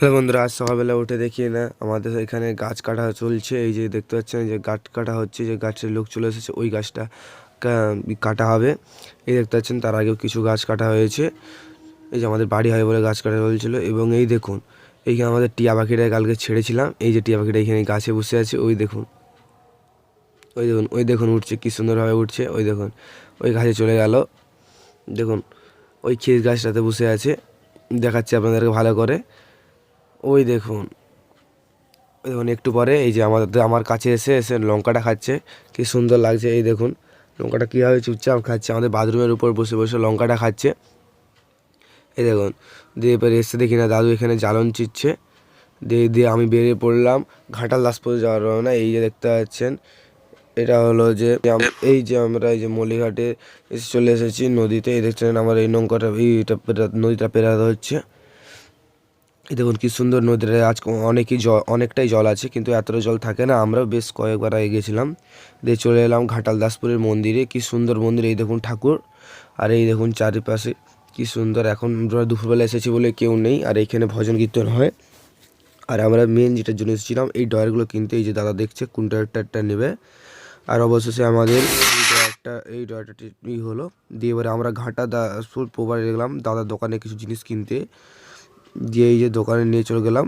Hello বন্ধুরা, আজ সকালবেলা উঠে দেখি না আমাদের এখানে গাছ কাটা চলছে। এই যে দেখতে পাচ্ছেন যে গাছ কাটা হচ্ছে, যে গাছের লোক চলে এসেছে, ওই গাছটা কাটা হবে। এই দেখতে পাচ্ছেন তার আগেও কিছু গাছ কাটা হয়েছে। এই যে আমাদের বাড়ি হয় বলে গাছ কাটা চলছিল। এবং এই দেখুন এইখানে আমাদের টিয়া পাখিটা কালকে ছেড়েছিলাম, এই যে টিয়া পাখিটা এখানে গাছে বসে আছে। ওই দেখুন, ওই দেখুন, ওই দেখুন উঠছে, কী সুন্দরভাবে উঠছে। ওই দেখুন ওই গাছে চলে গেল। দেখুন ওই খিস গাছটাতে বসে আছে, দেখাচ্ছি আপনাদেরকে ভালো করে। ওই দেখুন, দেখুন একটু পরে এই যে আমার কাছে এসে এসে লঙ্কাটা খাচ্ছে, কি সুন্দর লাগছে। এই দেখুন লঙ্কাটা কীভাবে চুপচাপ খাচ্ছে, আমাদের বাথরুমের উপর বসে বসে লঙ্কাটা খাচ্ছে। এই দেখুন, দিয়ে এবার এসে দেখি না দাদু এখানে জ্বালন চিচ্ছে। দিয়ে দিয়ে আমি বেরিয়ে পড়লাম ঘাটাল দাসপুর যাওয়ার রওনা। এই যে দেখতে পাচ্ছেন এটা হলো যে এই যে আমরা এই যে মলিঘাটে এসে চলে এসেছি নদীতে। এই দেখছেন আমার এই নৌকাটা এইটা নদীটা পেরাতে হচ্ছে। এই দেখুন কি সুন্দর নদীটা, আজ অনেকটাই জল আছে, কিন্তু এতটা জল থাকে না। আমরা বেশ কয়েকবার আগে গেছিলাম, দিয়ে চলে এলাম ঘাটাল দাসপুরের মন্দিরে। কি সুন্দর মন্দির, এই দেখুন ঠাকুর, আর এই দেখুন চারিপাশে কি সুন্দর। এখন আমরা দুপুরবেলা এসেছি বলে কেউ নেই, আর এইখানে ভজন কীর্তন হয়। আর আমরা মেন যেটার জন্য এসেছিলাম এই ডয়ারগুলো কিনতে। এই যে দাদা দেখছে কোন ডয়ারটা নেবে। আর অবশেষে আমাদের এই ডয়ারটা হলো। দিয়ে এবারে আমরা ঘাটা দাসপুর প্রবারে গেলাম দাদার দোকানে কিছু জিনিস কিনতে। দিয়ে এই যে দোকানে নিয়ে চলে গেলাম।